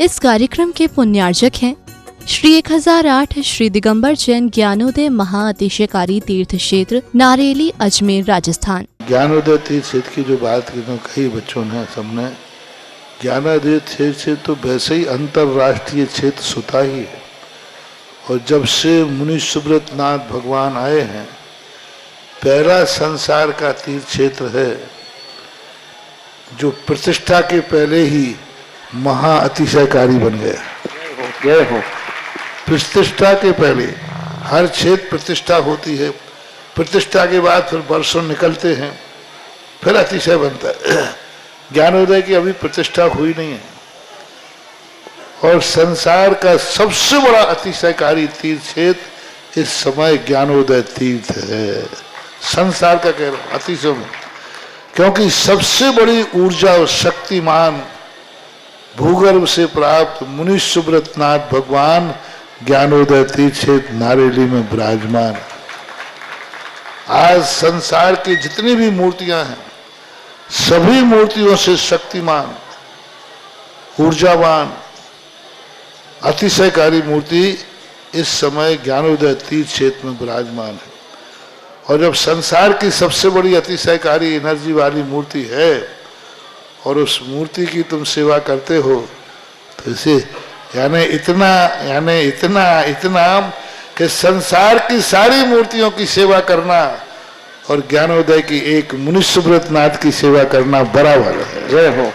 इस कार्यक्रम के पुण्यार्जक हैं श्री 1008 श्री दिगंबर जैन ज्ञानोदय महाअतिशयकारी तीर्थ क्षेत्र नारेली अजमेर राजस्थान। ज्ञानोदय तीर्थ क्षेत्र की जो बात की तो कई बच्चों ने सबने ज्ञानोदय तीर्थ क्षेत्र तो वैसे ही अंतर्राष्ट्रीय क्षेत्र सुता ही है। और जब से मुनि सुब्रत नाथ भगवान आए हैं, पहला संसार का तीर्थ क्षेत्र है जो प्रतिष्ठा के पहले ही महाअतिशयकारी बन गया। जय हो। प्रतिष्ठा के पहले हर क्षेत्र प्रतिष्ठा होती है, प्रतिष्ठा के बाद फिर वर्षों निकलते हैं, फिर अतिशय बनता है। ज्ञानोदय की अभी प्रतिष्ठा हुई नहीं है। और संसार का सबसे बड़ा अतिशयकारी तीर्थ क्षेत्र इस समय ज्ञानोदय तीर्थ है। संसार का कह रहा हूं अतिशय में, क्योंकि सबसे बड़ी ऊर्जा और शक्तिमान भूगर्भ से प्राप्त मुनि सुब्रत नाथ भगवान ज्ञानोदय तीर्थ क्षेत्र नारेली में विराजमान। आज संसार की जितनी भी मूर्तियां हैं, सभी मूर्तियों से शक्तिमान, ऊर्जावान, अतिशयकारी मूर्ति इस समय ज्ञानोदय तीर्थ क्षेत्र में विराजमान है। और जब संसार की सबसे बड़ी अतिशयकारी एनर्जी वाली मूर्ति है और उस मूर्ति की तुम सेवा करते हो, तो इसे यानी इतना कि संसार की सारी मूर्तियों की सेवा करना और ज्ञानोदय की एक मुनि सुब्रत नाथ की सेवा करना बराबर है। जय हो।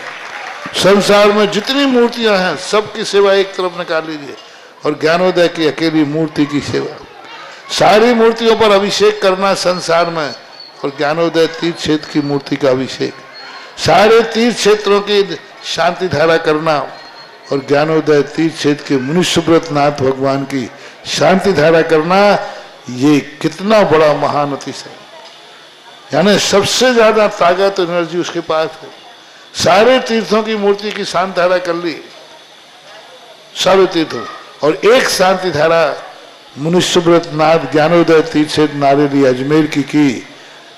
संसार में जितनी मूर्तियां हैं सबकी सेवा एक तरफ निकाल लीजिए और ज्ञानोदय की अकेली मूर्ति की सेवा। सारी मूर्तियों पर अभिषेक करना संसार में और ज्ञानोदय तीर्थ क्षेत्र की मूर्ति का अभिषेक, सारे तीर्थ क्षेत्रों की शांति धारा करना और ज्ञानोदय तीर्थ क्षेत्र के मुनि सुब्रत नाथ भगवान की शांति धारा करना, ये कितना बड़ा महान अतिशय। यानी सबसे ज्यादा ताकत एनर्जी उसके पास है। सारे तीर्थों की मूर्ति की शांति धारा कर ली, सारे तीर्थों, और एक शांति धारा मुनि सुब्रत नाथ ज्ञानोदय तीर्थ क्षेत्र नारेली अजमेर की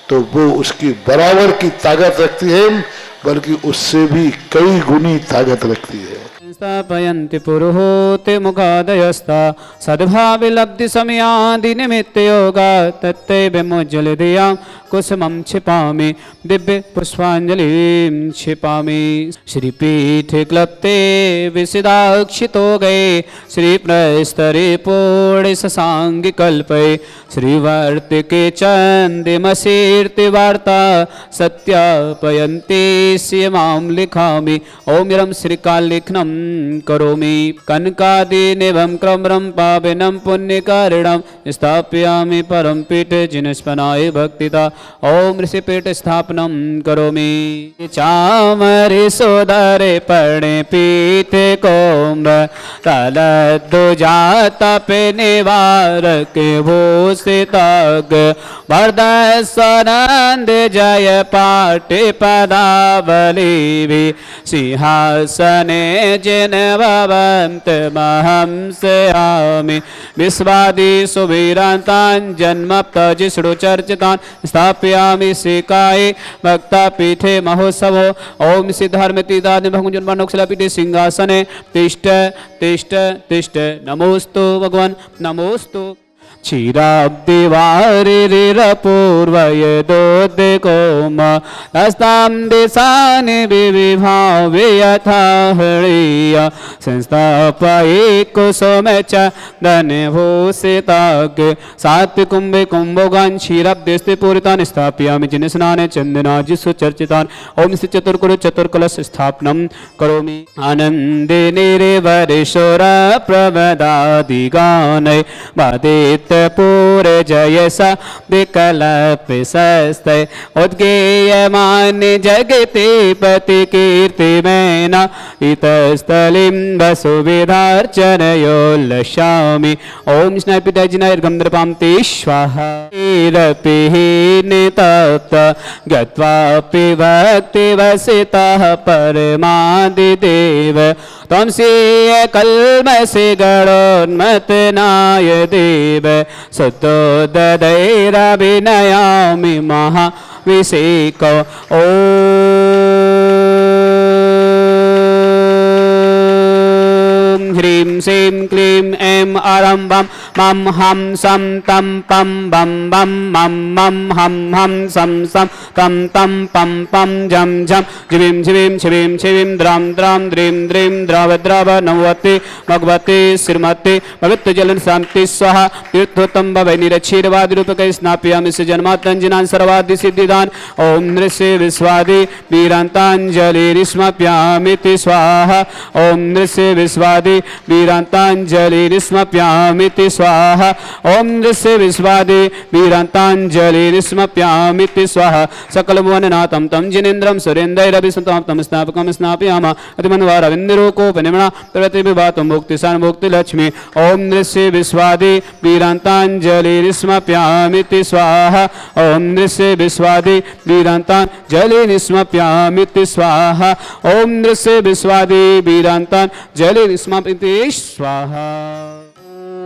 तो वो उसकी बराबर की ताकत रखती है, बल्कि उससे भी कई गुनी ताकत रखती है। स्थापयन्ति पुरुहूति मुखादयस्ता सद्भाविलब्धि समयादि निमित्त योगा तत्ते विमुज्ज्वल दियां कुसुमं क्षिपामि दिव्य पुष्पांजलिं क्षिपामि। श्रीपीठे क्लप्ते विसिदाक्षितो गए श्री प्रस्तरे पूर्ण शशांग कल्पे श्रीवर्तिके चंदिमशीर्ति वार्ता सत्यापयन्ति मां लिखामि। ओम श्रीकालेखनं करोमि कनकादिनिभं क्रम्रं पावनं पुण्यकारिणं स्थापयामि परम पीठे जिनस्पनाय भक्तिदा। ओम ऋषिपीठ स्थापनं करोमि। चामरे सोदरे पर्णे पीठे कोम्र तलद्दुजातपे निवारके भूषिताग वरदसनन्द जय पाठे पदावली सिंहासने जिन भवन्तमहं स्यामि। विश्वादि सुवीरान्तान् जन्मप्तजिष्णु चर्चितान् स्थापयामि श्रीकाये भक्तापीठे महोत्सवो। ओम सिद्धार्मतीदानि भगुंजन्मानोक्षलापीठे सिंहासने तिष्ठ तिष्ठ तिष्ठ। नमोस्तु भगवान् नमोस्तु। क्षीराब्दिवारिपूर्वयदोद्दिकोम हस्तां दिशानि विविभाव्य यथा हृय संस्थापये कुसुमे च धनभूषिताग् सात्विकुम्भे कुम्भोगान् क्षीराब्दिस्ते पूरितान् स्थापयामि जिनस्नाने चन्दनाजिषुचर्चितान्। ओम श्री चतुर्कुरु चतुर्कलश स्थापनं करोमि। आनन्दिनीरे वरेश्वर प्रवदादिगानै वादित पूरे जयसा विकल्पस्ते उद्गेयमान जगते पति कीर्ति मैना इतस्थलिं वसुविधार्चनयोल्लशामि। ओम स्नैपितजिनैर्गन्धर्पां ते स्वाहा। नितप्त गत्वापि भक्तिवसितः परमादिदेव त्वं श्रिय कल्मषे गणोन्मतनाय देव सतोददैरभिनयामि महाविषेक। ओ ह्रीं श्रीं क्लीं ऐं आरम्भं मं हं सं तं पं बं बं मं मं हं हं सं सं तं तं पं पं झं झं झिवीं झिवीं छिवीं छिवीं द्रां द्रां द्रीं द्रीं द्रव द्रव नवति भगवते श्रीमते पवित्र जलन शांति स्वाहा तीर्थोत्तम भवै निरक्षीरवादिरूपकै स्नापयामि जन्मातंजनान् सर्वादि सिद्धिदान ओम नृस्य विश्वादि वीरांतांजलिरिस्मप्यामिति स्वाहा ओम नृस्य विश्वादि वीरांतांजलिरिस्मप्यामिति स्वाहा ओम नृस्य विश्वादि वीरांतांजलिरिस्मप्यामिति स्वाहा सकलभुवननाथं तं जिनेन्द्रं सुरेन्द्रैरभिसंतं तं स्नापकं स्नापयामः अतिमन्वारविन्दरोकोपनिमणा प्रतिविभातं मुक्तिसान्मुक्तिलक्ष्मी ओम नृस्य विश्वादि वीरांतांजलिरिस्मप्यामिति स्वाहा ओम नृस्य विश्वादि वीरांतांजलिरिस्मप्यामिति स्वाहा ओम नृस्य विश्वादि वीरांतांजलिरिस्मप्यामिति स्वाहा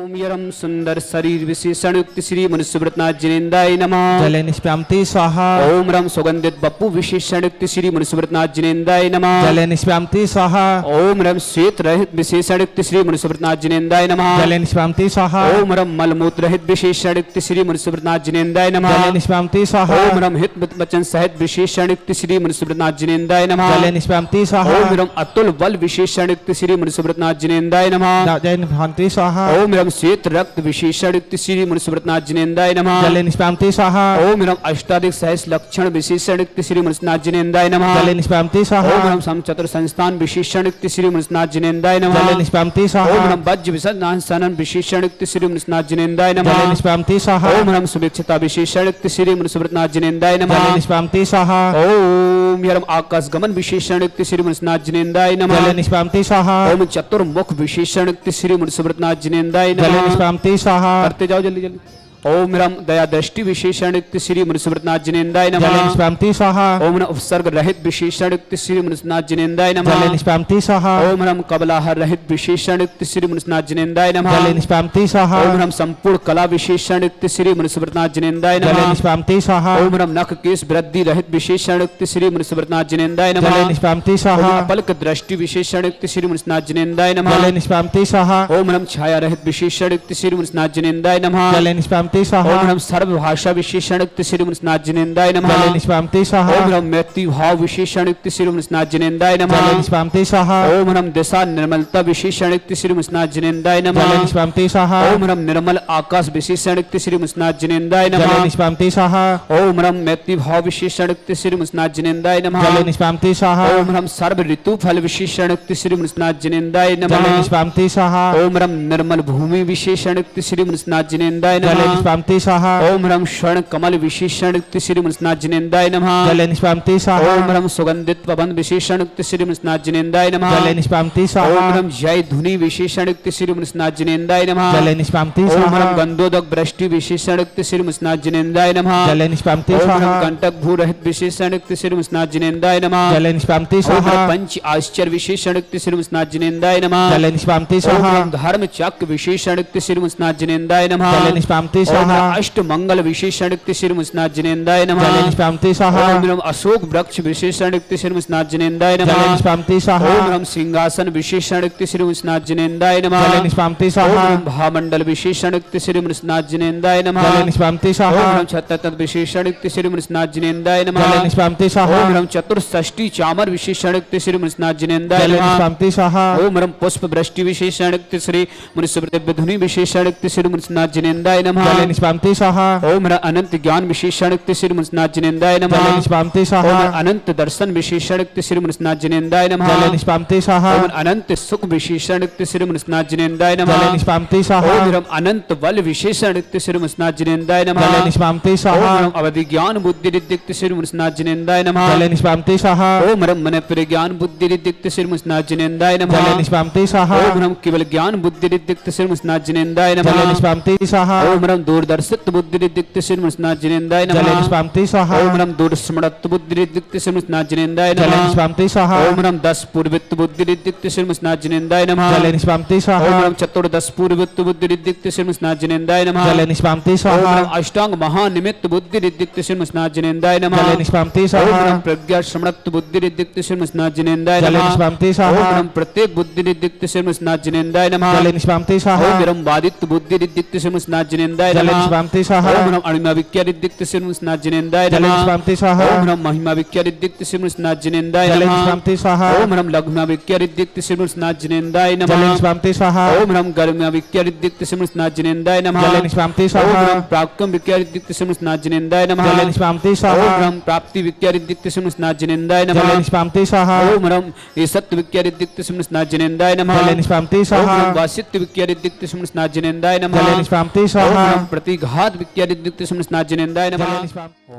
ओम यरम सुंदर शरीर विशेषण युक्त श्री मनुष्यव्रतनाथ जिनेन्द्राय नमः जले निष्प्यामति स्वाहा ओम रम सुगंधित बप्पू विशेषण युक्त श्री मनुष्यव्रतनाथ जिनेन्द्राय नमः जले निष्प्यामति स्वाहा ओम रम श्वेत रहित विशेषण युक्त श्री मनुष्यव्रतनाथ जिनेन्द्राय नमः जले निष्प्यामति स्वाहा ओम रम मलमूत्र रहित विशेषण युक्त श्री मनुष्यव्रतनाथ जिनेन्द्राय नमः जले निष्प्यामति स्वाहा ओम रम हित वचन सहित विशेषण युक्त श्री मनुष्यव्रतनाथ जिनेन्द्राय नमः जले निष्प्यामति स्वाहा ओम रम अतुल बल विशेषण युक्त श्री मनुष्यव्रतनाथ जिनेन्द्राय नमः जले निष्प्यामति स्वाहा ओम रम श्वेत रक्त विशेषण युक्त श्री मनुष्यव्रतनाथ जिनेन्द्राय नमः जले निष्प्यामति स्वाहा ओम रम अष्टाधिक सहस लक्षण विशेषण युक्त श्री मनुष्यनाथ जिनेन्द्राय नमः जले निष्प्यामति स्वाहा ओम रम समचतुर संस्थान विशेषण युक्त श्री मनुष्यनाथ जिनेन्द्राय नमः जले निष्प्यामति ओम स्वाहा रम वज्र विसर्जन सनन विशेषण युक्त श्री मनुष्यनाथ जिनेन्द्राय नमः जले निष्प्यामति स्वाहा ओम रम सुभिक्षता विशेषण युक्त श्री मनुष्यव्रतनाथ जिनेन्द्राय नमः जले निष्प्यामति स्वाहा ओम यरम आकाश गमन विशेषण युक्त श्री मनुष्यनाथ जिनेन्द्राय नमः जले निष्प्यामति स्वाहा ओम चतुर्मुख विशेषण युक्त श्री मनुष्यव्रतनाथ जिनेन्द्राय जले नमः निष्प्यामति स्वाहा करते जाओ जल्दी जल्दी ओम रम दया दृष्टि विशेषण युक्त श्री मनुष्यव्रतनाथ जिनेन्द्राय जले नमः निष्प्यामति स्वाहा ओम रम उपसर्ग रहित विशेषण युक्त श्री मनुष्यनाथ जिनेन्द्राय जले नमः निष्प्यामति स्वाहा ओम रम कबलाहर रहित विशेषण युक्त श्री मनुष्यनाथ जिनेन्द्राय नमः जले निष्प्यामति स्वाहा ओम रम संपूर्ण कला विशेषण युक्त श्री मनुष्यव्रतनाथ जिनेन्द्राय जले नमः निष्प्यामति स्वाहा ओम रम नख केश वृद्धि रहित विशेषण युक्त श्री मनुष्यव्रतनाथ जिनेन्द्राय नमः जले निष्प्यामति ओम स्वाहा अपलक दृष्टि विशेषण युक्त श्री मनुष्यनाथ जिनेन्द्राय नमः जले निष्प्यामति स्वाहा ओम रम छाया रहित विशेषण युक्त श्री मनुष्यनाथ जिनेन्द्राय नमः जले निष्प्यामति स्वाहा ओम रम सर्व भाषा विशेषण युक्त श्री मनुष्यनाथ जिनेन्द्राय नमः जले निष्प्यामति स्वाहा ओम रम मैत्री भाव विशेषण युक्त श्री मनुष्यनाथ जिनेन्द्राय नमः जले निष्प्यामति स्वाहा ओम रम दिशा निर्मलता विशेषण युक्त श्री मनुष्यनाथ जिनेन्द्राय जले नमः निष्प्यामति स्वाहा ओम रम निर्मल आकाश विशेषण युक्त श्री मनुष्यनाथ जिनेन्द्राय जले नमः निष्प्यामति स्वाहा ओम रम मैत्री भाव विशेषण युक्त श्री मनुष्यनाथ जिनेन्द्राय नमः जले निष्प्यामति स्वाहा ओम रम सर्व ऋतु फल विशेषण युक्त श्री मनुष्यनाथ जिनेन्द्राय जले नमः निष्प्यामति स्वाहा ओम रम निर्मल भूमि विशेषण युक्त श्री मनुष्यनाथ जिनेन्द्राय जले नमः निष्प्यामति स्वाहा ओम रम स्वर्ण कमल विशेषण युक्त श्री मनुष्यनाथ जिनेन्द्राय नमः जले निष्प्यामति स्वाहा ओम रम सुगंधित पवन विशेषण युक्त श्री मनुष्यनाथ जिनेन्द्राय नमः जले निष्प्यामति स्वाहा ओम रम जय धुनि विशेषण युक्त श्री मनुष्यनाथ जिनेन्द्राय नमः जले निष्प्यामति ओम स्वाहा रम गंधोदक वृष्टि विशेषण युक्त श्री मनुष्यनाथ जिनेन्द्राय नमः जले निष्प्यामति ओम रम स्वाहा कंटक भू रहित विशेषण युक्त श्री मनुष्यनाथ जिनेन्द्राय नमः जले निष्प्यामति ओम स्वाहा रम पंच आश्चर्य विशेषण युक्त श्री मनुष्यनाथ जिनेन्द्राय नमः जले निष्प्यामति ओम स्वाहा रम धर्म चक्र विशेषण युक्त श्री मनुष्यनाथ जिनेन्द्राय नमः जले निष्प्यामति ओम स्वाहा रम अष्ट मंगल विशेषण युक्त श्री मनुष्यनाथ जिनेन्द्राय जले नमः निष्प्यामति स्वाहा ओम रम अशोक वृक्ष विशेषण युक्त श्री मनुष्यनाथ जिनेन्द्राय जले नमः निष्प्यामति स्वाहा ओम रम सिंहासन विशेषण युक्त श्री मनुष्यनाथ जिनेन्द्राय नमः जले निष्प्यामति ओम स्वाहा रम भामंडल विशेषण युक्त श्री मनुष्यनाथ जिनेन्द्राय नमः जले निष्प्यामति ओम स्वाहा रम छत्तर विशेषण युक्त श्री मनुष्यनाथ जिनेन्द्राय नमः जले निष्प्यामति स्वाहा ओम रम चतुर्षष्टि चामर विशेषण युक्त श्री मनुष्यनाथ जिनेन्द्राय जले नमः निष्प्यामति स्वाहा ओम रम पुष्प वृष्टि विशेषण युक्त श्री मनुष्य धुनि विशेषण युक्त श्री मनुष्यनाथ जिनेन्द्राय नमः जले निष्प्यामति स्वाहा ओम रम अनंत ज्ञान विशेषण युक्त श्री मनुष्यनाथ जिनेन्द्राय जले नमः निष्प्यामति ओम स्वाहा रम अनंत दर्शन विशेषण युक्त श्री मनुष्यनाथ जिनेन्द्राय नमः जले निष्प्यामति स्वाहा ओम अनंत सुख विशेषण युक्त श्री मनुष्यनाथ जिनेन्द्राय नमः जले निष्प्यामति स्वाहा ओम रम अनंत बल विशेषण युक्त श्री मनुष्यनाथ जिनेन्द्राय नमः जले निष्प्यामति ओम स्वाहा रम अवधि ज्ञान बुद्धि रिद्युक्त श्री मनुष्यनाथ जिनेन्द्राय नमः जले निष्प्यामति स्वाहा ओम रम मन ज्ञान बुद्धि रिद्युक्त श्री मनुष्यनाथ जिनेन्द्राय नमः जले निष्प्यामति स्वाहा ओम रम केवल ज्ञान बुद्धि रिद्युक्त श्री मनुष्यनाथ जिनेन्द्राय नमः जले निष्प्यामति स्वाहा ओम रम दूरदर्शित बुद्धिरिदिक्त श्रीमृष्णाथ जिनेन्द्राय जले नमः। निष्पाम्ति स्वाहा ओम रम दूरस्मृत बुद्धिरिदिक्त श्रीमृष्णाथ जिनेन्द्राय जले नमः। निष्पाम्ति स्वाहा ओम रम 10 पूर्वित बुद्धिरिदिक्त श्रीमृष्णाथ जिनेन्द्राय नमः। जले निष्पाम्ति स्वाहा ओम रम चतुर्दश पूर्वित बुद्धिरिदिक्त श्रीमृष्णाथ जिनेन्द्राय नमः। जले निष्पाम्ति ओम स्वाहा रम अष्टांग महानिमित्त बुद्धिरिदिक्त श्रीमृष्णाथ जिनेन्द्राय नमः। जले निष्पाम्ति ओम स्वाहा रम प्रज्ञा श्रमणत्व बुद्धिरिदिक्त श्रीमृष्णाथ जिनेन्द्राय जले नमः। निष्पाम्ति ओम स्वाहा रम प्रत्येक बुद्धिरिदिक्त श्रीमृष्णाथ जिनेन्द्राय नमः। जले निष्पाम्ति स्वाहा ओम रम बादित्य बुद्धिरिदिक्त श्रीमृष्णाथ जिनेन्द्राय जले नमः। निष्पाम्ति स्वाहा ओम रम अणिमा विक्यारिदिक्त श्रीमृष्णाथ जिनेन्द्राय जले नमः। निष्पाम्ति स्वाहा ओम रम महिमा विक्यारिदिक्त श्रीमृष्णाथ जिनेन्द्राय जले नमः। निष्पाम्ति स्वाहा ओम रम लघुमा विक्यारिदिक्त श्रीमृष्णाथ जिनेन्द्राय जले नमः। निष्पाम्ति स्वाहा ओम रम गर्मा विक्यारिदिक्त श्रीमृष्णाथ जिनेन्द्राय नमः। जले निष्पाम्ति ओम स्वाहा रम प्राक्कम विक्यारिदिक्त श्रीमृष्णाथ जिनेन्द्राय नमः। जले निष्पाम्ति ओम स्वाहा रम प्राप्ति विक्यारिदिक्त श्रीमृष्णाथ जिनेन्द्राय जले नमः। निष्पाम्ति स्वाहा ओम रम ईसत्व विक्यारिदिक्त श्रीमृष्णाथ जिनेन्द्राय नमः। जले निष्पाम्ति ओम स्वाहा रम वासित्व विक्यारिदिक्त श्रीमृष्णाथ जिनेन्द्राय नमः। जले निष्पाम्ति ओम स्वाहा रम प्रतिघात विक्यारिदिक्त श्रीमृष्णाथ जिनेन्द्राय जले नमः। निष्पाम्ति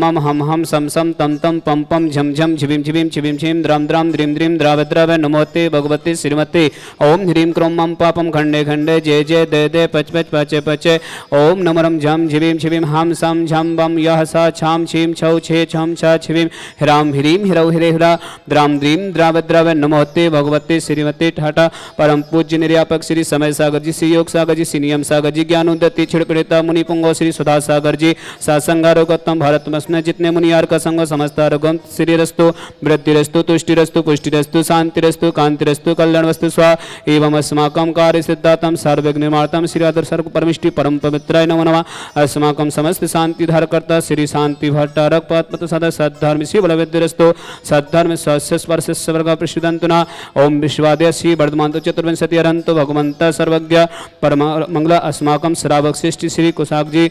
मम हम हम सम सम तम तम पम पम झम झम झिविम झिविम छिविम छिम द्राम द्राम द्रीम द्रीम द्राव नमोते भगवते श्रीमते ओम ह्रीम क्रोम मम पापम खंडे खंडे जय जय दे दे पच पच पचे पचे ओम नमरम झम झिविम छिविम हम सम झम बम यह सा छाम छीम छौ छे छम छा छिविम ह्राम ह्रीम हिरौ हिरे हिरा द्राम द्रीम द्राव नमोते भगवते श्रीमते ठाटा परम पूज्य निर्यापक श्री समय सागर जी श्री योग सागर जी श्री नियम सागर जी ज्ञानोदति छिड़पिड़ता मुनि पुंगो श्री सुधा सागर जी सत्संगारोगोत्तम भारत में जितने मुनियार का संग समस्त आरोग्यम श्रीरस्तु वृद्धिरस्तु तुष्टिरस्तु पुष्टिरस्तु शांतिरस्तु कांतिरस्तु कल्याणवस्तु स्वा एवं अस्माकं कार्य सिद्धातम सर्वज्ञ निर्मातम श्री आदर सर्व परमिष्टि परम पवित्राय नमो नमः। अस्माकं समस्त शांति धारकर्ता श्री शांति भट्टारक पद्मत सदा सद्धर्म श्री बलविद्यरस्तु सद्धर्म स्वस्य स्पर्श वर्ग प्रसिद्धंतुना ओम विश्वादय श्री वर्धमान चतुर्विंशति अरंतो भगवंत सर्वज्ञ परम मंगला अस्माकं श्रावक श्रेष्ठ श्री कुशाक जी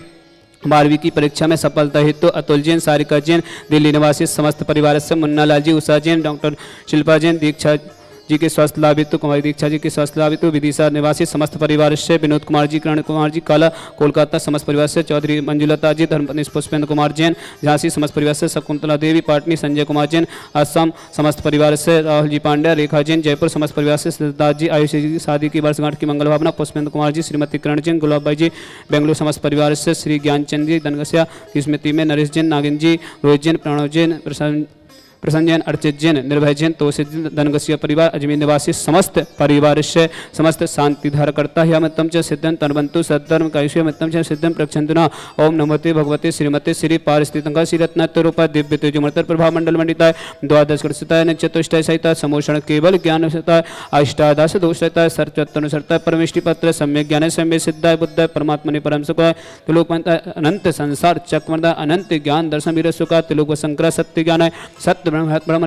12वीं की परीक्षा में सफलता हेतु अतुल जैन, सारिका जैन, दिल्ली निवासी समस्त परिवार से मुन्ना लाल जी, उषा जैन, डॉक्टर शिल्पा जैन, दीक्षा जी के स्वास्थ्य लाभ हेतु, कुमारी दीक्षा जी के स्वास्थ्य लाभ हेतु, विदिशा निवासी समस्त परिवार से विनोद कुमार जी, किरण कुमार जी, काला कोलकाता समस्त परिवार से, चौधरी मंजुलता जी, धर्मपत्नी पुष्पेंद्र कुमार जैन, झांसी समस्त परिवार से, शकुंतला देवी पाटनी, संजय कुमार जैन, असम समस्त परिवार से, राहुल जी पांड्या, रेखा जैन, जयपुर समस्त परिवार से, सिद्धार्थ जी, आयुष जी की शादी की वर्षगांठ की मंगल भावना, पुष्पेंद्र कुमार जी, श्रीमती किरण जैन, गुलाब भाई जी, बेंगलुरु समस्त परिवार से, श्री ज्ञानचंद जी, धनगसिया की स्मृति में, नरेश जैन, नागिन जी, रोहित जैन, प्रणव जैन, प्रसन्न जैन, अर्चित जैन, निर्भय जैन, तोषित जैन, धनगसिया परिवार, अजमेर निवासी समस्त परिवार से, समस्त शांति धारकर्ता ह्यामत्तम च सिद्धं तन्वन्तु सद्धर्म कायुष्यमत्तम च सिद्धं प्रक्षन्तुना ओम नमोते भगवते श्रीमते श्री पारिस्थितिका श्री रत्नत्वरूपा दिव्य तेजोमर्तर प्रभा मंडल मंडिताय द्वादश कृतताय नक्षत्रष्टाय सहिता समोषण केवल ज्ञान सहिताय अष्टादश दोषताय सर्वत्तनुसरताय परमेष्टि पत्र सम्यक ज्ञान सम्य सिद्धाय बुद्धाय परमात्मने परम सुखाय त्रिलोकमंताय अनंत संसार चक्रमर्दाय अनंत ज्ञान दर्शन वीर सुखा त्रिलोक शंकर सत्य ज्ञान सत्य ब्रह्म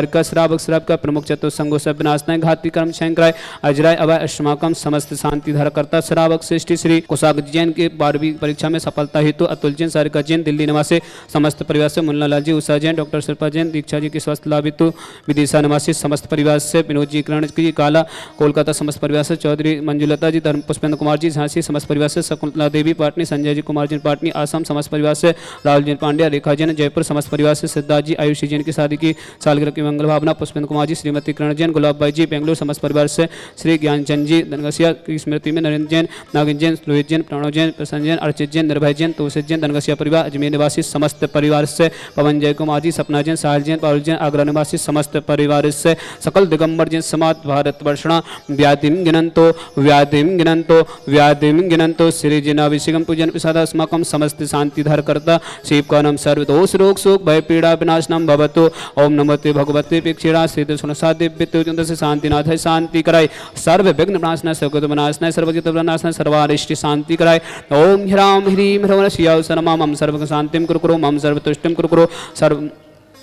का श्रावक श्रावक का प्रमुख चतुर संगो सब विनाशनाय घाती कर्म शंकराय अजराय अभय अष्टमाकम समस्त शांति धारकर्ता श्रावक श्रेष्ठी श्री कुशाक जैन के 12वीं परीक्षा में सफलता हेतु अतुल जैन, सारिका जैन, दिल्ली निवासी समस्त परिवार से, मुन्ना लाल जी, उषा जैन, डॉक्टर शिल्पा जैन, दीक्षा जी के स्वास्थ्य लाभ हेतु, विदिशा निवासी समस्त परिवार से, विनोद जी, किरण जी, काला कोलकाता समस्त परिवार से, चौधरी मंजुलता जी, धर्म पुष्पेंद्र कुमार जी, झांसी समस्त परिवार से, शकुंतला देवी पाटनी, संजय जी कुमार जैन पाटनी, आसाम समस्त परिवार से, राहुल जैन पांड्या, रेखा जैन, जयपुर समस्त परिवार से, सिद्धार्थ जी, आयुषी जैन की शादी की सालगिरह की मंगल भावना, पुष्पेंद्र कुमार जी, श्रीमती किरण जैन, गुलाब भाई जी, बेंगलुरु समस्त परिवार से, श्री ज्ञानचंद जी, धनगसिया की स्मृति में, नरेंद्र जैन, नागिन जैन, लोहित जैन, प्रणव जैन, प्रसन्न जैन, अर्चित जैन, निर्भय जैन, तोषित जैन, धनगसिया परिवार, अजमेर निवासी समस्त परिवार से, पवन जय कुमार जी, सपना जैन, साहिल जैन, पारुल जैन, आगरा निवासी समस्त परिवार से, सकल दिगंबर जैन समाज भारत वर्षणा व्याधिम गिनंतो श्री जिनाभिषेकम पूजन प्रसाद अस्माकं समस्त शांति धारकर्ता शिवकानम सर्वदोष रोग शोक भय पीड़ा विनाशनम भवतु ओम नमोते भगवते प्रेक्षिणा श्री सुनसा दिव्य से शांतिनाथ है शांति कराय सर्व विघ्न विनाशनाय सर्वगत विनाशनाय सर्वजित विनाशनाय सर्वारिष्टि शांति कराय ओम ह्राम ह्रीम ह्रवण शियाव सर्वमं सर्व शांतिम कुरु मम सर्वतुष्टिम कुरु सर्व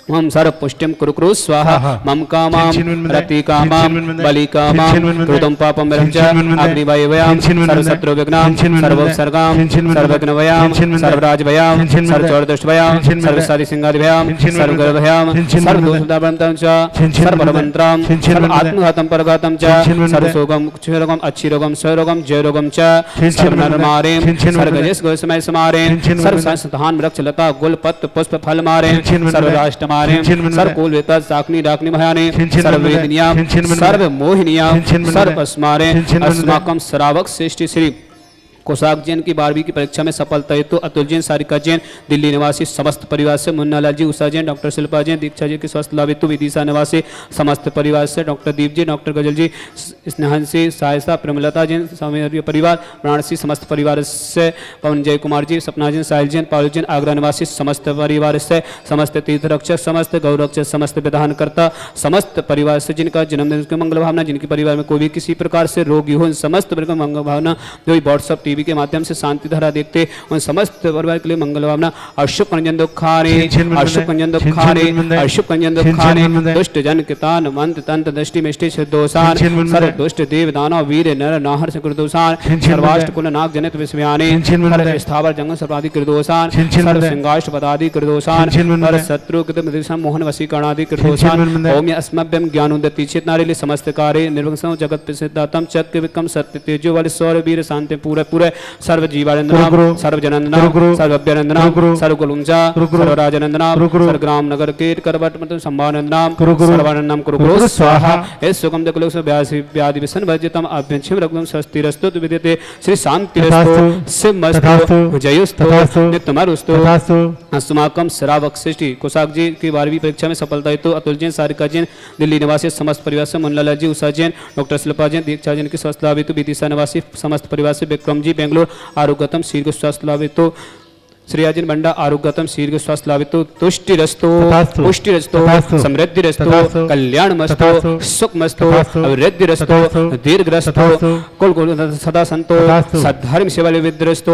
मम सर्व पुष्टिम कुरु स्वाहा मम कामाम रति कामाम बलि कामाम कृतं पापम विरच अग्निवयवयाम सर्व शत्रु विघ्नाम सर्वोपसर्गाम सर्वघ्नवयाम सर्वराजवयाम सर्वचोरदुष्टवयाम सर्वसादि सिंहादिभयाम सर्वगर्भयाम सर्वदोषदावंतं च सर्वबलवंत्राम सर्व आत्मघातम परघातम च सर्वशोगम क्षयरोगम अच्छिरोगम स्वरोगम जयरोगम च सर्वनरमारेम सर्वगजेश गोसमय समारेम सर्वसंस्थान वृक्ष लता गुल पत्र पुष्प फल मारेम सर्वराष्ट्र समारे सर्वकुल वेता साकनी डाकनी भयाने सर्ववेदनिया सर्वमोहिनिया सर्वस्मारे अस्माकं श्रावक श्रेष्ठ श्री कोसाक जैन की 12वीं की परीक्षा में सफलता हेतु अतुल जैन, सारिका जैन, दिल्ली निवासी समस्त परिवार से, मुन्ना लाल जी, उषा जैन, डॉक्टर शिल्पा जैन, दीक्षा जी के स्वास्थ्य लाभ हेतु विदिशा निवासी समस्त परिवार से, डॉक्टर दीप जी, डॉक्टर गजल जी, स्नेहंसी, सायसा, प्रेमलता जैन समस्त परिवार, वाराणसी समस्त परिवार से, पवन जय कुमार जी, सपना जैन, साहिल जैन, पारुल जैन, आगरा निवासी समस्त परिवार से, समस्त तीर्थ रक्षक, समस्त गौरक्षक, समस्त विधानकर्ता, समस्त परिवार से जिनका जन्मदिन की मंगल भावना, जिनके परिवार में कोई भी किसी प्रकार से रोगी हो, समस्त मंगल भावना जो व्हाट्सअप टीवी के माध्यम से शांति धारा देखते उन समस्त परिवार के लिए मंगल भावना। अशुभ रंजन दुखाने, अशुभ रंजन दुखाने, अशुभ रंजन दुखाने, दुष्ट जन कितान मंत तंत्र दृष्टि मिष्टि दोषान, सर्व दुष्ट देव दानव वीर नर नाहर कृदोषान, सर्वाष्ट कुल नाग जनित विस्मयाने, सर्व स्थावर जंगल सर्वादि कृदोषान, सर्व सिंहाष्ट पदादि कृदोषान, सर्व शत्रु कृत मोहन वशीकरणादि कृदोषान। ओम अस्मभ्यम ज्ञानोदति चेत नारिले समस्त कार्य निर्वंशम जगत प्रसिद्धातम चक्र विक्रम सत्य तेजो वाले सौर वीर शांति पूरे पूरे सर्व जीवानंदनाम, सर्व जनंदनाम, सर्व अभ्यनंदनाम, सर्व कुलुंजा, सर्व राजनंदनाम, सर्व ग्राम नगर कीट करवट मतलब संभानंदनाम, सर्वानंदनाम कुरु स्वाहा। इस सुगम दकुल से व्याधि विसन वर्जितम अभ्यंचिम रघुम स्वस्तिरस्तु विद्यते श्री शांतिरस्तु सिमस्तु जयोस्तु नित्यमरुस्तु। अस्माकं श्रावक श्रेष्ठी कोसाक जी की 12वीं परीक्षा में सफलता हेतु अतुल जैन, सारिका जैन, दिल्ली निवासी समस्त परिवार से, मुन्ना जी, उषा जैन, डॉक्टर शिल्पा जैन, दीक्षा जैन के स्वास्थ्य लाभ हेतु विदिशा निवासी समस्त परिवार से, विक्रम जी बेंगलोर आरोग्यतम शीर्घ स्वास्थ्य लाभ हेतु, श्रेयाजिन बंडा आरोग्यतम शीर्घ स्वास्थ्य लाभितो, तुष्टिरस्तो पुष्टिरस्तो समृद्धिरस्तो कल्याणमस्तो सुखमस्तो अभिवृद्धिरस्तो दीर्घरस्तो कुल सदा संतो सद्धर्म शिवल विद्रस्तो।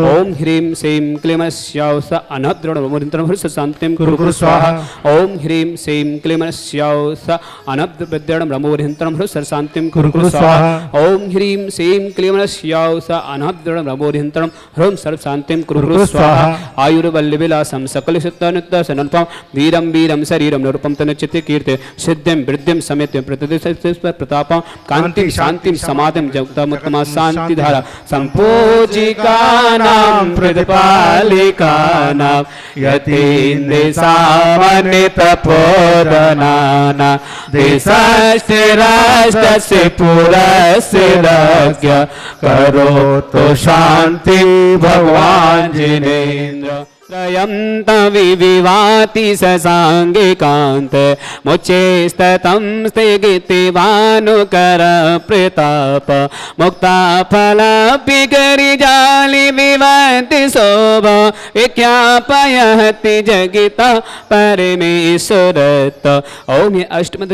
ओम ह्रीं श्रीं क्लीं स्याउस अनद्रण मुरिंतरम हृस शांतिम कुरु स्वाहा। ओम ह्रीं श्रीं क्लीं स्याउस अनद्रद्रण ब्रह्मोरिंतरम हृस शांतिम कुरु स्वाहा। ओम ह्रीं श्रीं क्लीं स्याउस अनद्रण ब्रह्मोरिंतरम हृम सर्व शांतिम कुरु स्वाहा। आयुर्वल्लविलासम सकल सिद्धानुत्त सनल्पम वीरम वीरम शरीरम निरूपम तनुचिते कीर्ते सिद्धिम वृद्धिम समेत्यम प्रतिदिश प्रतापम कांतिम शांतिम समाधिम जगतमुत्तमा शांति धारा संपूजिकानां प्रतिपालिकानां यतीन्द्र सामनित प्रपोदनाना देशस्य राष्ट्रस्य पुरस्य राज्ञ करो तो शांति भगवान जिनेन्द्र। त्रयंत विविवाति ससांगिकांत मुच्चेस्ततं स्थिगितिवानुकर प्रताप मुक्ता फलापि गिरिजालि विवन्ति शोभा विज्ञापयति जगिता परमेश्वरत। ओम अष्टमद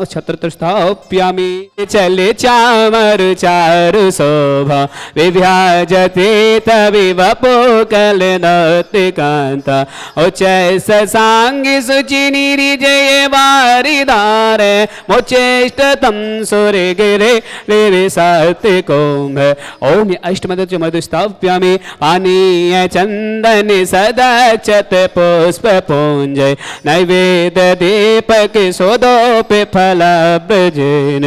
चतुर्थस्थाप्यामि चले चामर चारु शोभा विभ्याजते तविवपोकलन कांता उच्चैस सांगी सुचिनी जय वारिदार मोचेष्ट तम सुरे गिरे लेवे सत्य कुंभ। ओम अष्टमद मधुस्थाप्यामि पानीय चंदन सदक्षत पुष्प पुंज नैवेद्य दीपक सोदोप फल ब्रजेन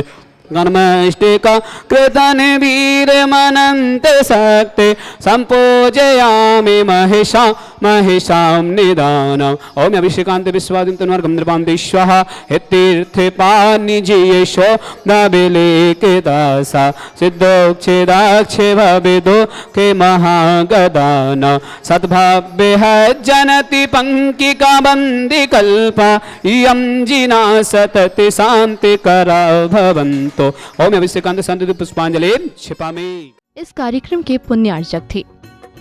गणमष्टिका कृतन वीर मनंत शक्ति संपूजयामि महिषा महिषां निदानम्। ओम अभिषेकांत विश्वादिं तन्वर्गं नृपान्ति स्वाहा हितीर्थे पानिजीयेशो नबिलेकिदासा सिद्धोक्षेदाक्षे भविदो के महागदान सद्भाव्यः जनति पंकिका बंदी कल्पा इयं जिना सतति शांतिकरा भवन्तु। ओम अभिषेकांत संत पुष्पांजलि क्षिपामि। इस कार्यक्रम के पुण्यार्चक थे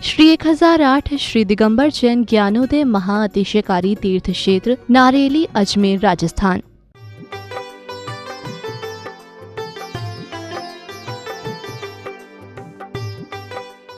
श्री 1008 श्री दिगंबर जैन ज्ञानोदय महाअतिशयकारी तीर्थ क्षेत्र नारेली, अजमेर, राजस्थान।